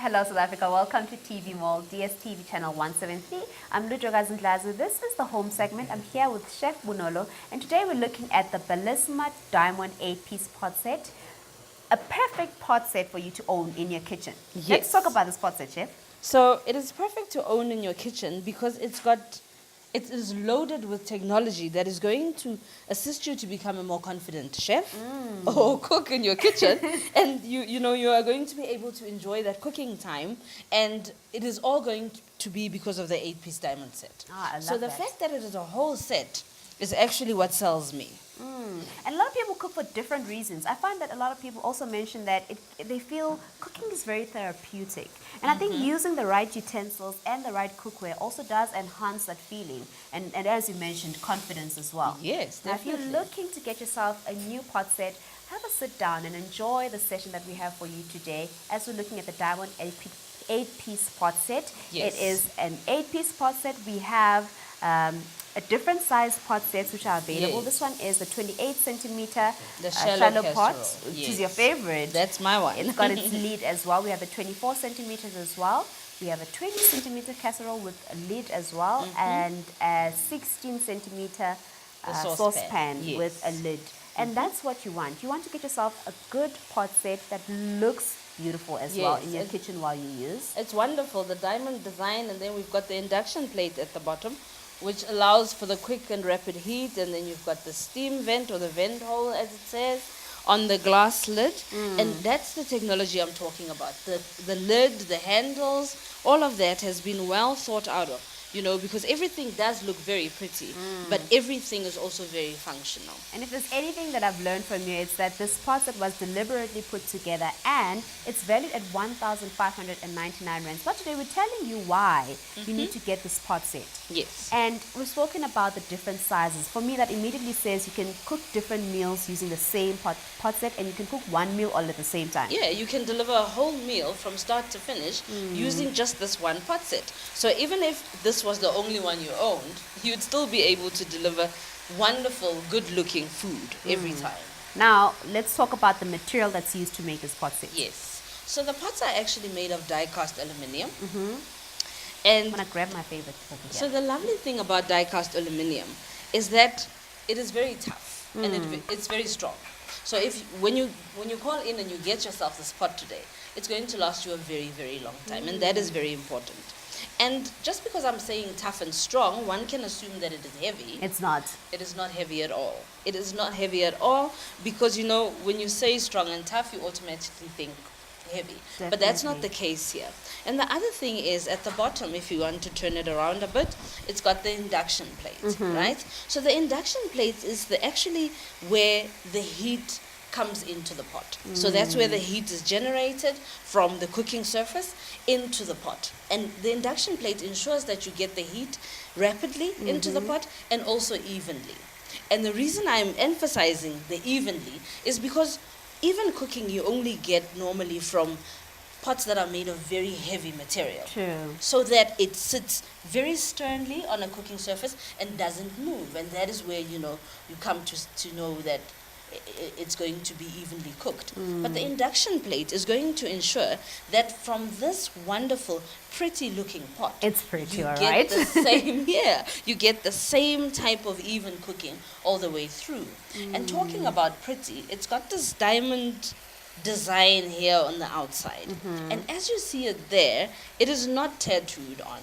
Hello South Africa, welcome to TV Mall, DSTV channel 173. I'm Ludroga Ndlazu. This is the home segment. I'm here with Chef Bunolo, and today we're looking at the Bellissima Diamond 8-piece pot set. A perfect pot set for you to own in your kitchen. Yes. Let's talk about this pot set, Chef. So it is perfect to own in your kitchen because it is loaded with technology that is going to assist you to become a more confident chef or cook in your kitchen. And you are going to be able to enjoy that cooking time. And it is all going to be because of the 8-piece diamond set. I love so the that. fact that it is a whole set is actually what sells me. And a lot of people cook for different reasons. I find that a lot of people also mention that they feel cooking is very therapeutic. And I think using the right utensils and the right cookware also does enhance that feeling. And as you mentioned, confidence as well. Yes, Now, if definitely. you're looking to get yourself a new pot set, have a sit down and enjoy the session that we have for you today as we're looking at the Diamond 8-piece pot set. Yes. It is an 8-piece pot set. We have a different size pot sets which are available. Yes. This one is the 28 centimeter The shallow pot, casserole. which Yes. is your favorite. That's my one. It's got its lid as well. We have the 24 centimeters as well. We have a 20 centimeter casserole with a lid as well, and a 16 centimeter The saucepan Yes. with a lid. And that's what you want. You want to get yourself a good pot set that looks beautiful as well Yes, in your it- kitchen while you use. It's wonderful, the diamond design, and then we've got the induction plate at the bottom, which allows for the quick and rapid heat, and then you've got the steam vent or the vent hole, as it says, on the glass lid. And that's the technology I'm talking about. The lid, the handles, all of that has been well thought out of. Because everything does look very pretty, but everything is also very functional. And if there's anything that I've learned from you, it's that this pot set was deliberately put together and it's valued at 1,599 rands. But today we're telling you why you need to get this pot set. Yes. And we've spoken about the different sizes. For me, that immediately says you can cook different meals using the same pot set, and you can cook one meal all at the same time. Yeah, you can deliver a whole meal from start to finish using just this one pot set. So even if this was the only one you owned, you'd still be able to deliver wonderful, good-looking food every time. Now, let's talk about the material that's used to make this pot set. Yes. So the pots are actually made of die-cast aluminium. I'm And going to grab my favorite over here. so the lovely thing about die-cast aluminium is that it is very tough and it's very strong. So when you call in and you get yourself this pot today, it's going to last you a very, very long time, and that is very important. And just because I'm saying tough and strong, one can assume that it is heavy. It's not. It is not heavy at all. It is not heavy at all because, when you say strong and tough, you automatically think heavy. But that's not the case here. And the other thing is at the bottom, if you want to turn it around a bit, it's got the induction plate, right? So the induction plate is actually where the heat comes into the pot. So that's where the heat is generated from the cooking surface into the pot. And the induction plate ensures that you get the heat rapidly into the pot and also evenly. And the reason I'm emphasizing the evenly is because even cooking you only get normally from pots that are made of very heavy material. True. So that it sits very sternly on a cooking surface and doesn't move. And that is where, you come to know that it's going to be evenly cooked. But the induction plate is going to ensure that from this wonderful, pretty looking pot, It's pretty, you all get right? the same, you get the same type of even cooking all the way through. And talking about pretty, it's got this diamond design here on the outside. And as you see it there, it is not tattooed on.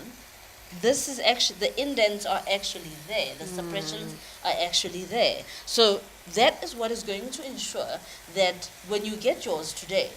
This is actually, the indents are actually there. The suppressions are actually there. So that is what is going to ensure that when you get yours today,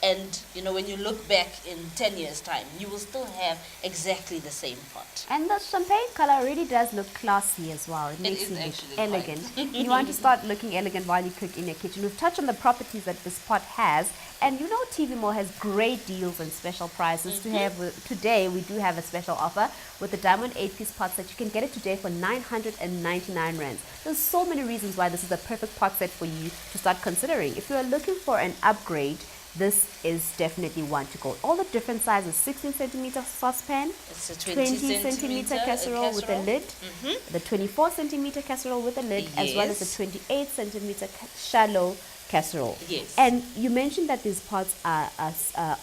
and when you look back in 10 years' time, you will still have exactly the same pot. And the champagne color really does look classy as well. It makes is you look actually elegant. You want to start looking elegant while you cook in your kitchen. We've touched on the properties that this pot has. And TV Mall has great deals and special prices. Today, we do have a special offer with the Diamond 8-piece pot set. You can get it today for 999 rands. There's so many reasons why this is the perfect pot set for you to start considering. If you are looking for an upgrade, this is definitely one to go. All the different sizes: 16 centimeter saucepan, It's a 20 centimeter casserole with a lid, the 24 centimeter casserole with a lid, as well as the Yes. 28 centimeter shallow casserole. Yes. And you mentioned that these pots are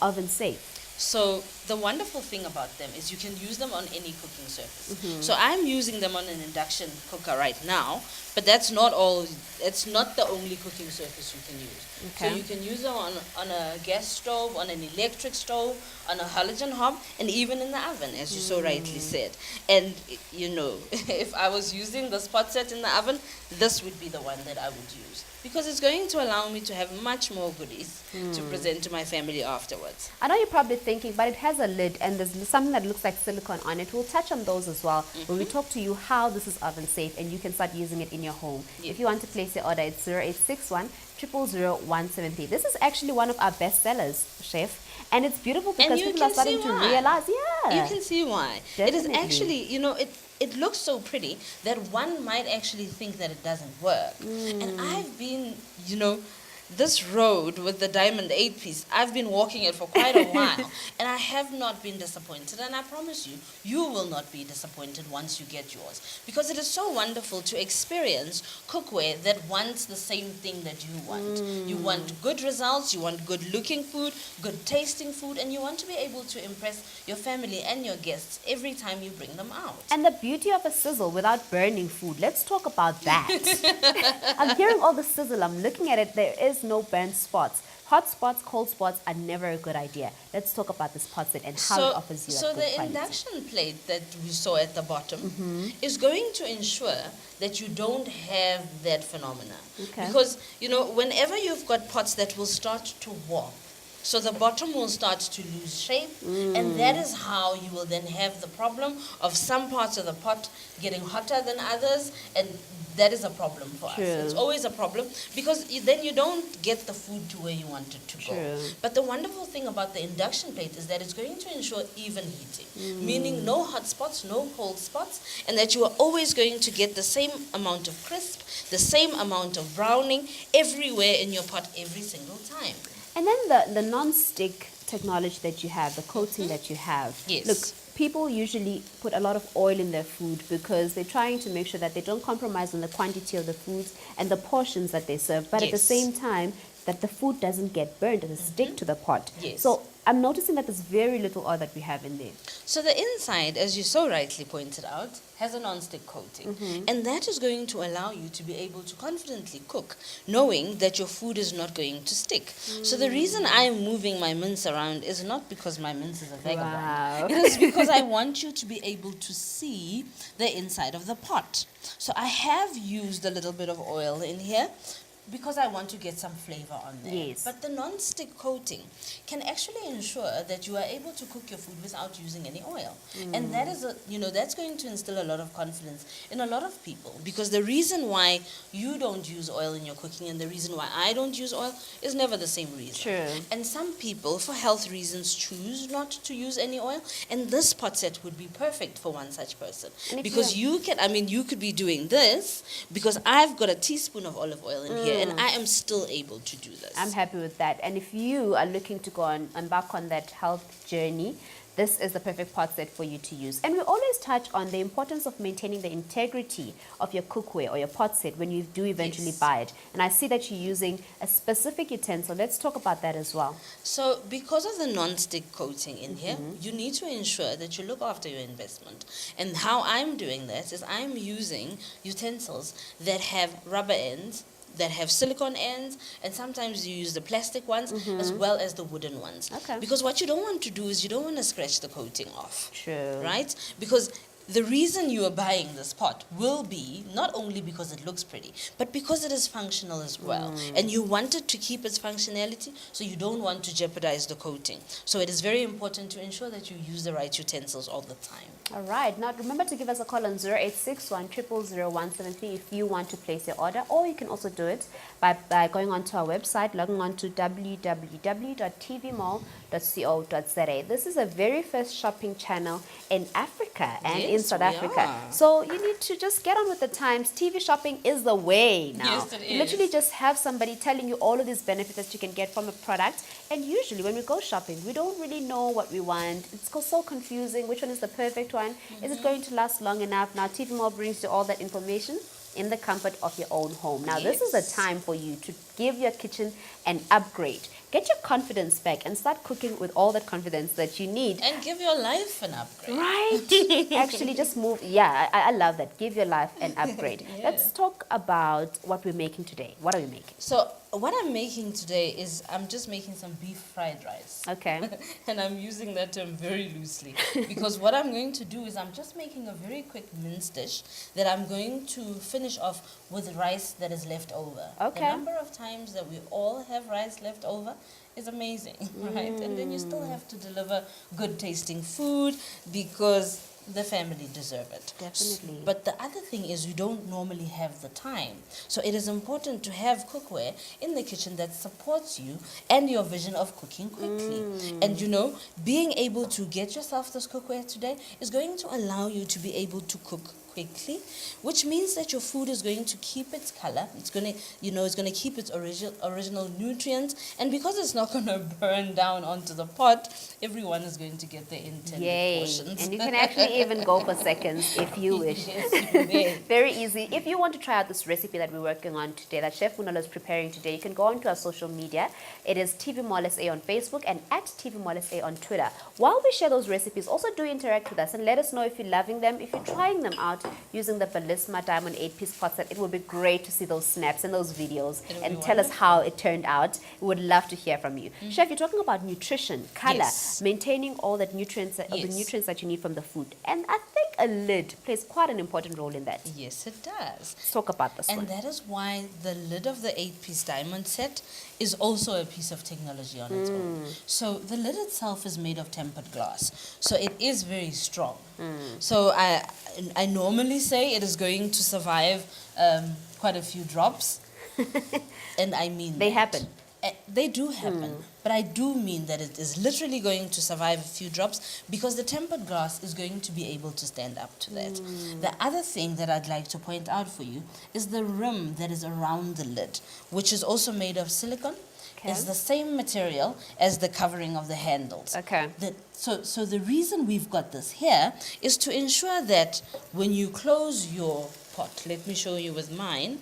oven safe. So the wonderful thing about them is you can use them on any cooking surface. So I'm using them on an induction cooker right now, but that's not all. It's not the only cooking surface you can use. So Okay. you can use them on a gas stove, on an electric stove, on a halogen hob, and even in the oven, as you so rightly said. And if I was using this pot set in the oven, this would be the one that I would use, because it's going to allow me to have much more goodies to present to my family afterwards. I know you're probably thinking, but it has a lid and there's something that looks like silicone on it. We'll touch on those as well when we talk to you how this is oven safe and you can start using it in your home. Yeah. If you want to place your order, it's 0861 000 173. This is actually one of our best sellers, Chef. And it's beautiful because you people are can starting see to why. realize, yeah. You can see why. It Definitely. is actually, it looks so pretty that one might actually think that it doesn't work. And I've been, this road with the diamond 8-piece, I've been walking it for quite a while, and I have not been disappointed. And I promise you, you will not be disappointed once you get yours, because it is so wonderful to experience cookware that wants the same thing that you want. You want good results, you want good looking food, good tasting food, and you want to be able to impress your family and your guests every time you bring them out. And the beauty of a sizzle without burning food. Let's talk about that. I'm hearing all the sizzle. I'm looking at it. There is no burnt spots. Hot spots, cold spots are never a good idea. Let's talk about this pot set and how it offers you a good the quality. induction plate that we saw at the bottom is going to ensure that you don't have that phenomena. Okay. Because, whenever you've got pots that will start to warp, so the bottom will start to lose shape, and that is how you will then have the problem of some parts of the pot getting hotter than others, and that is a problem for us. True. It's always a problem, because then you don't get the food to where you want it to go. True. But the wonderful thing about the induction plate is that it's going to ensure even heating, meaning no hot spots, no cold spots, and that you are always going to get the same amount of crisp, the same amount of browning everywhere in your pot every single time. And then the non-stick technology that you have, the coating that you have. Yes. Look, people usually put a lot of oil in their food because they're trying to make sure that they don't compromise on the quantity of the foods and the portions that they serve, but at the Yes. same time that the food doesn't get burnt, doesn't stick to the pot. Yes. So I'm noticing that there's very little oil that we have in there. So the inside, as you so rightly pointed out, has a non-stick coating. And that is going to allow you to be able to confidently cook, knowing that your food is not going to stick. So the reason I'm moving my mince around is not because my mince is a vagabond. Wow. It is because I want you to be able to see the inside of the pot. So I have used a little bit of oil in here, because I want to get some flavor on there. Yes. But the non-stick coating can actually ensure that you are able to cook your food without using any oil. And that is that's going to instill a lot of confidence in a lot of people, because the reason why you don't use oil in your cooking and the reason why I don't use oil is never the same reason. True. And some people, for health reasons, choose not to use any oil, and this pot set would be perfect for one such person. And if Because you could be doing this, because I've got a teaspoon of olive oil in here, and I am still able to do this. I'm happy with that. And if you are looking to embark on that health journey, this is the perfect pot set for you to use. And we always touch on the importance of maintaining the integrity of your cookware or your pot set when you do eventually Yes. buy it. And I see that you're using a specific utensil. Let's talk about that as well. So because of the non-stick coating in here, you need to ensure that you look after your investment. And how I'm doing that is I'm using utensils that have rubber ends, that have silicone ends, and sometimes you use the plastic ones as well as the wooden ones. Okay. Because what you don't want to do is you don't want to scratch the coating off. True. Right? Because the reason you are buying this pot will be not only because it looks pretty, but because it is functional as well. And you want it to keep its functionality, so you don't want to jeopardize the coating. So it is very important to ensure that you use the right utensils all the time. All right. Now, remember to give us a call on 0861 000 173 if you want to place your order, or you can also do it by going onto our website, logging on to www.tvmall.co.za. This is a very first shopping channel in Africa and in Yes, South we Africa. are. So you need to just get on with the times. TV shopping is the way now. Yes, it You literally is. just have somebody telling you all of these benefits that you can get from a product. And usually when we go shopping, we don't really know what we want. It's so confusing. Which one is the perfect one? Is it going to last long enough? Now TV Mall brings you all that information. in the comfort of your own home. Now, this is Yes. a time for you to give your kitchen an upgrade. Get your confidence back and start cooking with all that confidence that you need. And give your life an upgrade. Right. Actually, just move. Yeah, I love that. Give your life an upgrade. Yeah. Let's talk about what we're making today. What are we making? So what I'm making today is I'm just making some beef fried rice. Okay. And I'm using that term very loosely because what I'm going to do is I'm just making a very quick mince dish that I'm going to finish off with rice that is left over. Okay. The number of times that we all have rice left over is amazing, right? And then you still have to deliver good tasting food because the family deserve it. Definitely. But the other thing is you don't normally have the time. So it is important to have cookware in the kitchen that supports you and your vision of cooking quickly. And you know, being able to get yourself this cookware today is going to allow you to be able to cook quickly, which means that your food is going to keep its color. It's going to, it's going to keep its original nutrients, and because it's not going to burn down onto the pot, everyone is going to get their intended Yay. portions. And you can actually even go for seconds if you wish. Yes, you may. Very easy. If you want to try out this recipe that we're working on today, that Chef Munalo is preparing today, you can go onto our social media. It is TV Mall SA on Facebook and at TV Mall SA on Twitter. While we share those recipes, also do interact with us and let us know if you're loving them, if you're trying them out using the Bellissima Diamond 8-piece pot set. It would be great to see those snaps and those videos and tell us how it turned out. We would love to hear from you. Chef, you're talking about nutrition, color, Yes. maintaining all that nutrients, the Yes. nutrients that you need from the food. And I think a lid plays quite an important role in that. Yes, it does. Let's talk about this And one. that is why the lid of the 8-piece diamond set is also a piece of technology on its own. So the lid itself is made of tempered glass. So it is very strong. So I normally say it is going to survive quite a few drops. And I mean They that. happen. They do happen, but I do mean that it is literally going to survive a few drops because the tempered glass is going to be able to stand up to that. The other thing that I'd like to point out for you is the rim that is around the lid, which is also made of silicone. Okay. It's the same material as the covering of the handles. Okay. So the reason we've got this here is to ensure that when you close your pot, let me show you with mine,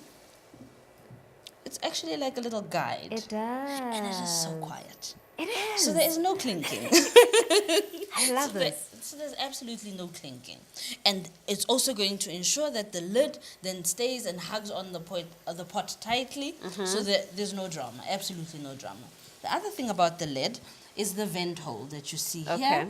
it's actually like a little guide. It does. And it is so quiet. It is. So there is no clinking. I love this. So there's absolutely no clinking. And it's also going to ensure that the lid then stays and hugs on the pot tightly so that there's no drama, absolutely no drama. The other thing about the lid is the vent hole that you see Okay. here.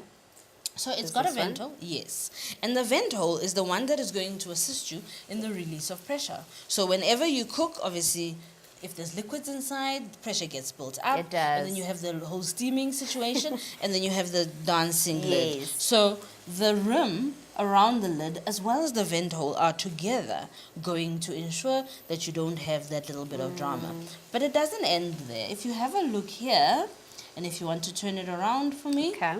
So it's Is got a this one? vent hole, yes. And the vent hole is the one that is going to assist you in the release of pressure. So whenever you cook, obviously, if there's liquids inside, pressure gets built up. It does. And then you have the whole steaming situation, and then you have the dancing lid. Yes. So the rim around the lid as well as the vent hole are together going to ensure that you don't have that little bit of drama. But it doesn't end there. If you have a look here, and if you want to turn it around for me, Okay.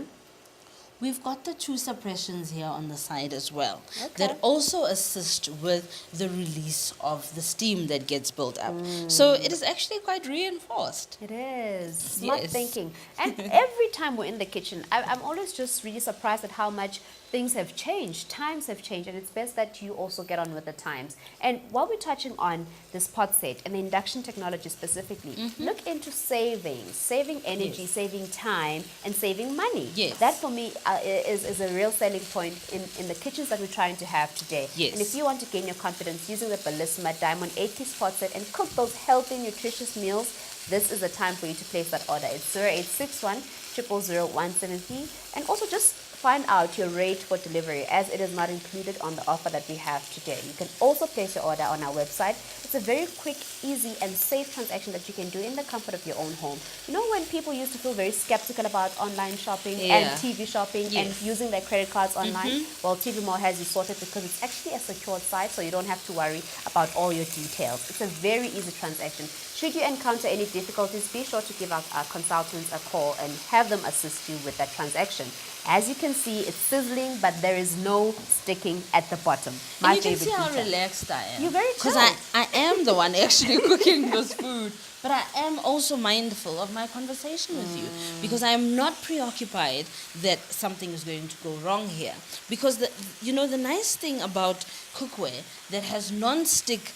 we've got the two suppressions here on the side as well Okay. that also assist with the release of the steam that gets built up. So it is actually quite reinforced. It is. Smart Yes. thinking. And every time we're in the kitchen, I'm always just really surprised at how much things have changed. Times have changed, and it's best that you also get on with the times. And while we're touching on this pot set and the induction technology specifically, look into saving energy, Yes. saving time, and saving money. Yes. That for me is a real selling point in the kitchens that we're trying to have today. Yes. And if you want to gain your confidence using the Bellissima Diamond 8-piece pot set and cook those healthy, nutritious meals, this is the time for you to place that order. It's 0861 000 173, and also just find out your rate for delivery, as it is not included on the offer that we have today. You can also place your order on our website. It's a very quick, easy, and safe transaction that you can do in the comfort of your own home. You know, when people used to feel very skeptical about online shopping and Yeah. TV shopping and Yes. using their credit cards online, well, TV Mall has you sorted because it's actually a secured site, so you don't have to worry about all your details. It's a very easy transaction. Should you encounter any difficulties, be sure to give our consultants a call and have them assist you with that transaction. As you can can see, it's sizzling, but there is no sticking at the bottom. And you can see how feature. relaxed I am. You're very Because chilled. I am the one actually cooking this food. But I am also mindful of my conversation with you. Because I am not preoccupied that something is going to go wrong here. Because, the nice thing about cookware that has non-stick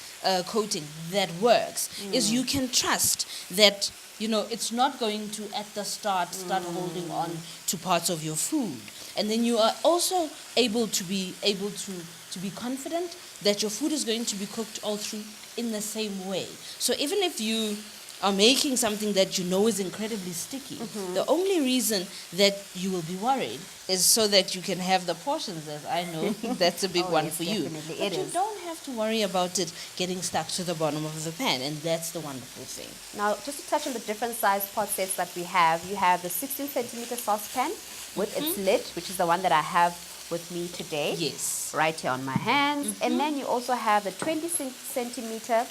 coating that works is you can trust that it's not going to at the start holding on to parts of your food, and then you are also able to be confident that your food is going to be cooked all through in the same way. So even if you are making something that is incredibly sticky, the only reason that you will be worried is so that you can have the portions, as I know that's a big one for you. But you don't have to worry about it getting stuck to the bottom of the pan, and that's the wonderful thing. Now, just to touch on the different size pot sets that we have, you have the 16 centimeter saucepan with its lid, which is the one that I have with me today. Yes. Right here on my hands. And then you also have the 26 centimeter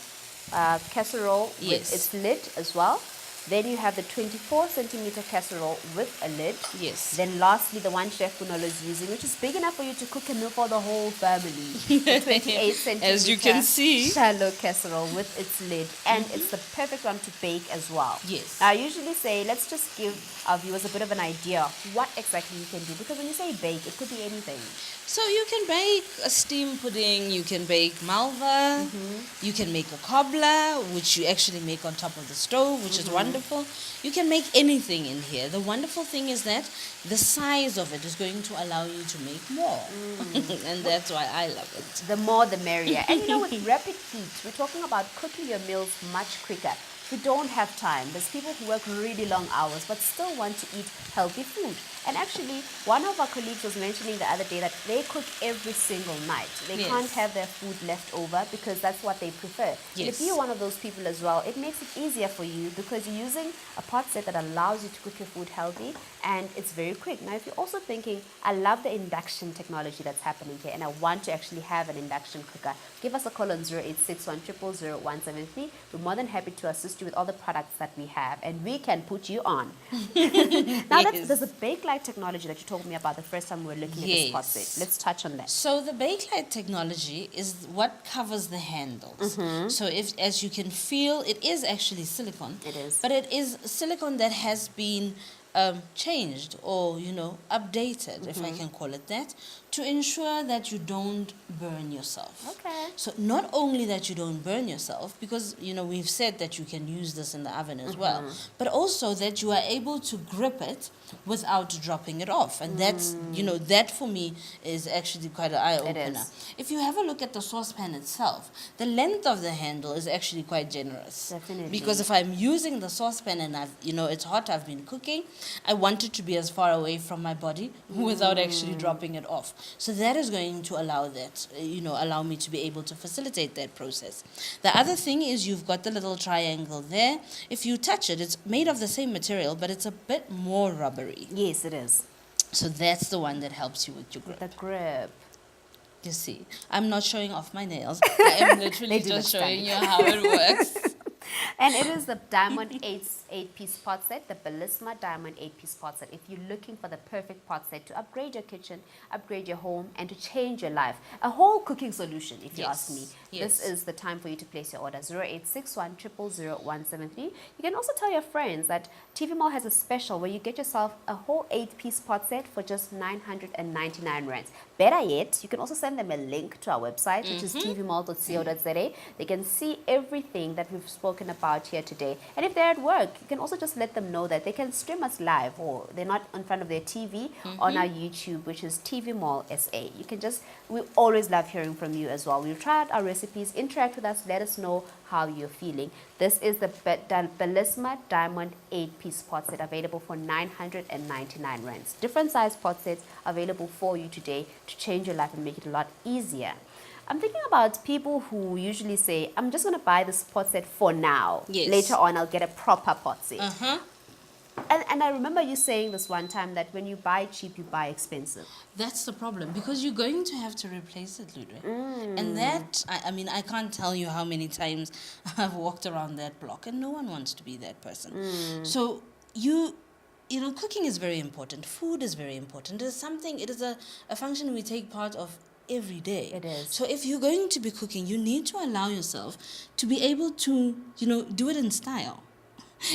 casserole with its lid as well. Then you have the 24 centimeter casserole with a lid. Yes. Then lastly, the one Chef Punolo is using, which is big enough for you to cook a meal for the whole family. The 28 centimeter as you can see, shallow casserole with its lid. And it's the perfect one to bake as well. Yes. Now, I usually say, let's just give our viewers a bit of an idea of what exactly you can do. Because when you say bake, it could be anything. So you can bake a steam pudding, you can bake malva, you can make a cobbler, which you actually make on top of the stove, which is wonderful. You can make anything in here. The wonderful thing is that the size of it is going to allow you to make more. And that's why I love it. The more the merrier. And with rapid heat, we're talking about cooking your meals much quicker. We don't have time. There's people who work really long hours but still want to eat healthy food. And actually, one of our colleagues was mentioning the other day that they cook every single night. They can't have their food left over because that's what they prefer. And if you're one of those people as well, it makes it easier for you because you're using a pot set that allows you to cook your food healthy and it's very quick. Now, if you're also thinking, I love the induction technology that's happening here and I want to actually have an induction cooker, give us a call on 0861 000 173. We're more than happy to assist you with all the products that we have and we can put you on. Now there's a Bakelite technology that you told me about the first time we were looking at this pot set. Let's touch on that. So the Bakelite technology is what covers the handles. So as you can feel, it is actually silicone. It is. But it is silicone that has been changed or updated, if I can call it that, to ensure that you don't burn yourself. Okay. So not only that you don't burn yourself, because we've said that you can use this in the oven as well, but also that you are able to grip it without dropping it off, and that's that for me is actually quite an eye opener. If you have a look at the saucepan itself, the length of the handle is actually quite generous. Definitely. Because if I'm using the saucepan and it's hot, I've been cooking, I want it to be as far away from my body without actually dropping it off. So that is going to allow that, allow me to be able to facilitate that process. The other thing is you've got the little triangle there. If you touch it, it's made of the same material, but it's a bit more rubbery. Yes, it is. So that's the one that helps you with your grip. The grip. You see, I'm not showing off my nails. I am literally just showing you how it works. And it is the Diamond 8-piece pot set, the Bellissima Diamond 8-piece pot set. If you're looking for the perfect pot set to upgrade your kitchen, upgrade your home, and to change your life, a whole cooking solution, if you ask me, this is the time for you to place your order, 0861 000 173. You can also tell your friends that TV Mall has a special where you get yourself a whole 8-piece pot set for just 999 rands. Better yet, you can also send them a link to our website, which is tvmall.co.za. They can see everything that we've spoken about here today. And if they're at work, you can also just let them know that they can stream us live or they're not in front of their TV on our YouTube, which is TV Mall SA. You can we always love hearing from you as well. We'll try out our recipes, interact with us, let us know how you're feeling. This is the Bellissima Diamond 8-piece pot set available for 999 rands. Different size pot sets available for you today to change your life and make it a lot easier. I'm thinking about people who usually say, I'm just going to buy this pot set for now. Yes. Later on, I'll get a proper pot set. And I remember you saying this one time that when you buy cheap, you buy expensive. That's the problem, because you're going to have to replace it, Ludwig. And that, I can't tell you how many times I've walked around that block, and no one wants to be that person. So you cooking is very important. Food is very important. It is a function we take part of every day. It is. So if you're going to be cooking, you need to allow yourself to be able to, do it in style.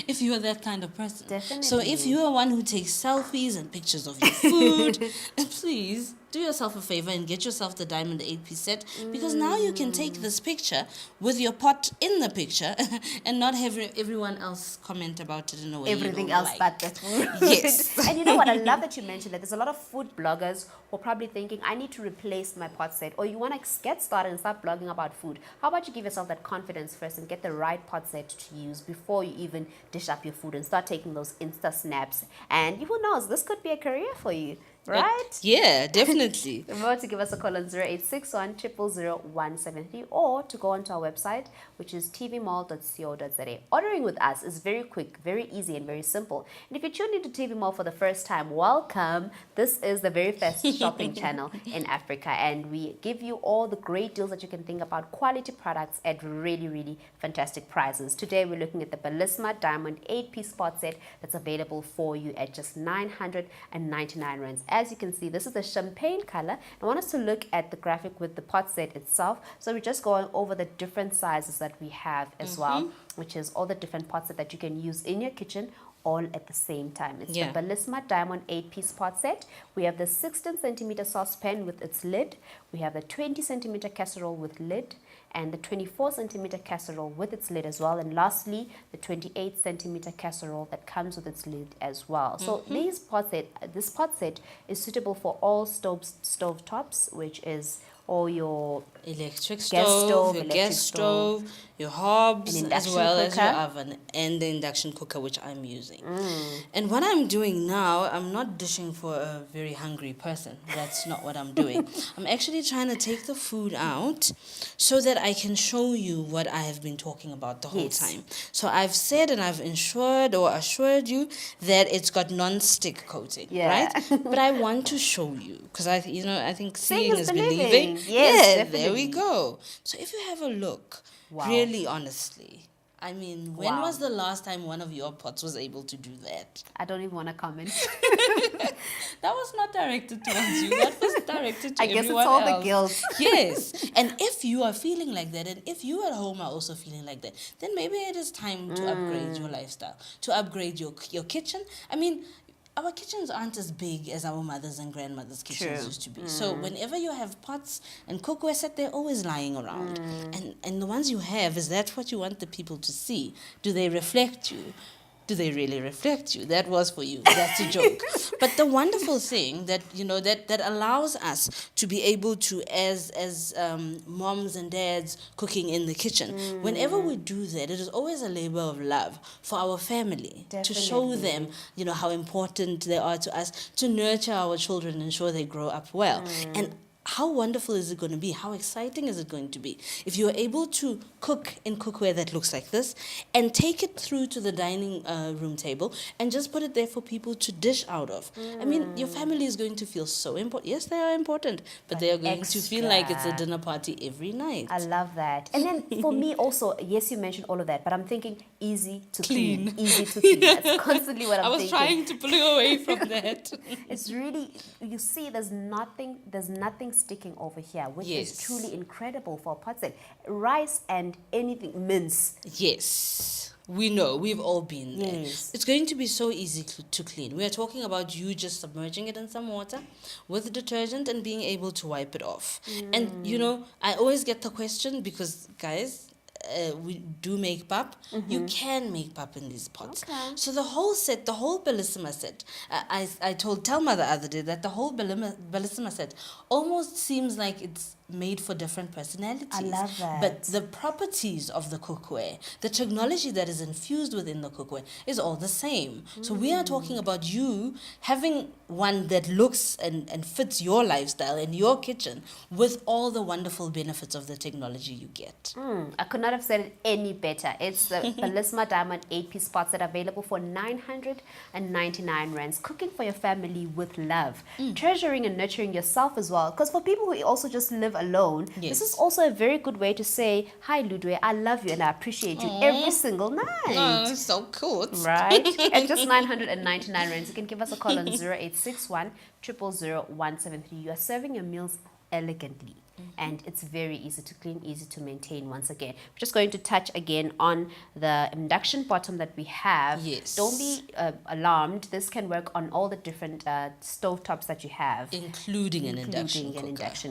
If you are that kind of person. Definitely. So if you are one who takes selfies and pictures of your food, please do yourself a favor and get yourself the diamond 8-piece set, because now you can take this picture with your pot in the picture and not have everyone else comment about it in a way Everything else but the food. Yes. And you know what? I love that you mentioned that. There's a lot of food bloggers who are probably thinking, I need to replace my pot set, or you want to get started and start blogging about food. How about you give yourself that confidence first and get the right pot set to use before you even dish up your food and start taking those Insta snaps. And who knows, this could be a career for you. Right? Yeah, definitely. Remember to give us a call on 0861 000 173 or to go onto our website, which is tvmall.co.za. Ordering with us is very quick, very easy, and very simple. And if you tune into TV Mall for the first time, welcome. This is the very first shopping channel in Africa, and we give you all the great deals that you can think about, quality products at really, really fantastic prices. Today, we're looking at the Bellissima Diamond 8-piece pot set that's available for you at just 999 rands. As you can see, this is the champagne color. I want us to look at the graphic with the pot set itself. So we're just going over the different sizes that we have as well, which is all the different pot set that you can use in your kitchen all at the same time. It's the Bellissima Diamond 8-piece pot set. We have the 16 centimeter saucepan with its lid. We have the 20 centimeter casserole with lid, and the 24 centimeter casserole with its lid as well. And lastly, the 28 centimeter casserole that comes with its lid as well. So this pot set is suitable for all stove tops, which is all your electric gas stove, your electric gas stove, your hobs, an as induction well as your cooker. oven and the induction cooker, which I'm using. And what I'm doing now, I'm not dishing for a very hungry person. That's not what I'm doing. I'm actually trying to take the food out so that I can show you what I have been talking about the whole time. So I've said and I've assured you that it's got non-stick coating, right? But I want to show you, because I think seeing is believing. Yes, Yeah, definitely. there we go. So if you have a look, really honestly, I mean, when was the last time one of your pots was able to do that? I don't even want to comment. That was not directed towards you. That was directed to I guess it's everyone all else. the guilt. Yes. And if you are feeling like that, and if you at home are also feeling like that, then maybe it is time to upgrade your lifestyle, to upgrade your kitchen. I mean, our kitchens aren't as big as our mothers and grandmothers' kitchens used to be. So whenever you have pots and cookware set, they're always lying around. And the ones you have, is that what you want the people to see? Do they reflect you? Do they really reflect you? That was for you. That's a joke. But the wonderful thing that, that allows us to be able to, as moms and dads cooking in the kitchen, whenever we do that, it is always a labor of love for our family. To show them, how important they are to us, to nurture our children and ensure they grow up well. And how wonderful is it going to be? How exciting is it going to be if you are able to cook in cookware that looks like this and take it through to the dining room table and just put it there for people to dish out of? I mean, your family is going to feel so important. Yes, they are important, but they are going to feel like it's a dinner party every night. I love that. And then for me also, yes, you mentioned all of that, but I'm thinking easy to clean. Easy to clean. That's constantly what I'm thinking. I was trying to pull you away from that. It's really, you see, there's nothing sticking over here, which is truly incredible for a pot set. Rice and anything, mince. Yes. We know, we've all been there. Yes. It's going to be so easy to clean. We are talking about you just submerging it in some water with detergent and being able to wipe it off. And, I always get the question, because, guys, we do make pap. You can make pap in these pots. Okay. So the whole set, the whole Bellissima set, I told Telma the other day that the whole Bellissima set almost seems like it's made for different personalities. I love that. But the properties of the cookware, the technology that is infused within the cookware is all the same. So we are talking about you having one that looks and fits your lifestyle and your kitchen with all the wonderful benefits of the technology you get. I could not have said it any better. It's the Bellissima Diamond 8-piece pots that are available for 999 rands. Cooking for your family with love. Treasuring and nurturing yourself as well. Because for people who also just live alone, this is Yes. also a very good way to say, hi Ludwe, I love you and I appreciate you every single night. Oh, so cute. Right? At just 999 rands, you can give us a call on 0861 000 173. You are serving your meals elegantly. And it's very easy to clean, easy to maintain once again. We're just going to touch again on the induction bottom that we have. Yes. Don't be alarmed. This can work on all the different stove tops that you have. Including an induction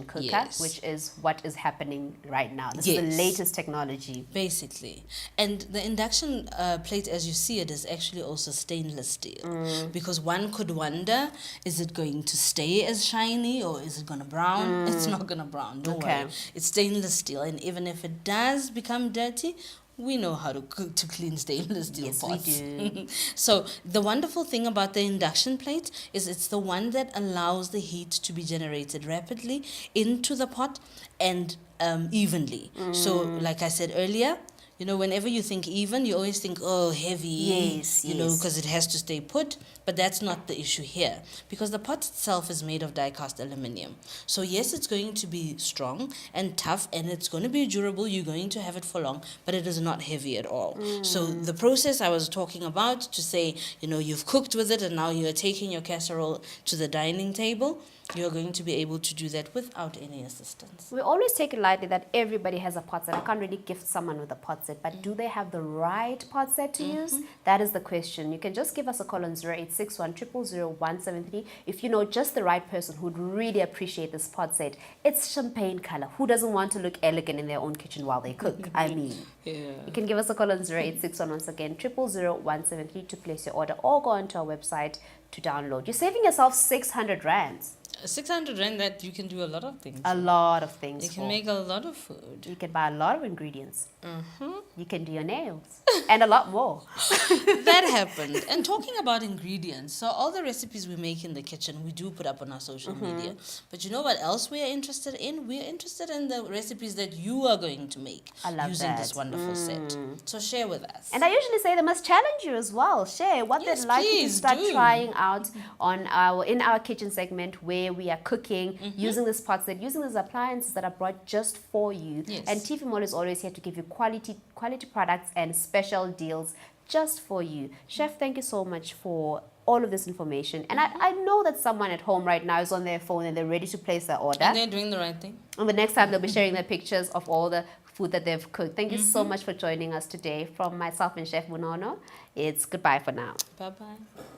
cooker. Yes. Which is what is happening right now. This is Yes. the latest technology. Basically. And the induction plate, as you see it, is actually also stainless steel. Because one could wonder, is it going to stay as shiny or is it going to brown? It's not going to brown. Don't Okay. worry. It's stainless steel. And even if it does become dirty, we know how to cook to clean stainless steel Yes, pots. we do. So the wonderful thing about the induction plate is it's the one that allows the heat to be generated rapidly into the pot and evenly. So like I said earlier, you know, whenever you think even, you always think, oh, heavy, Yes, you know, yes. because it has to stay put. But that's not the issue here, because the pot itself is made of diecast aluminium. So yes, it's going to be strong and tough, and it's going to be durable. You're going to have it for long, but it is not heavy at all. So the process I was talking about, to say, you know, you've cooked with it and now you're taking your casserole to the dining table, you're going to be able to do that without any assistance. We always take it lightly that everybody has a pot set. I can't really gift someone with a pot set, but do they have the right pot set to use? That is the question. You can just give us a call on 0861 000 173 if you know just the right person who'd really appreciate this pot set. It's champagne color. Who doesn't want to look elegant in their own kitchen while they cook? I mean, you can give us a call on 0861 once again 000 173 to place your order, or go onto our website to download. You're saving yourself 600 rands. 600 rand, that you can do a lot of things. A lot of things. You can for. make a lot of food. You can buy a lot of ingredients. You can do your nails and a lot more. That happened. And talking about ingredients, so all the recipes we make in the kitchen, we do put up on our social media. But you know what else we are interested in? We are interested in the recipes that you are going to make I love using that. this wonderful set. So share with us. And I usually say they must challenge you as well. Share what Yes, they'd like you to please start do. trying out on in our kitchen segment, where we are cooking using this pot set, using these appliances that are brought just for you. Yes. And TV Mall is always here to give you quality products and special deals just for you. Chef, thank you so much for all of this information. And I know that someone at home right now is on their phone and they're ready to place their order. And they're doing the right thing. And the next time they'll be sharing their pictures of all the food that they've cooked. Thank you so much for joining us today. From myself and Chef Munono, it's goodbye for now. Bye-bye.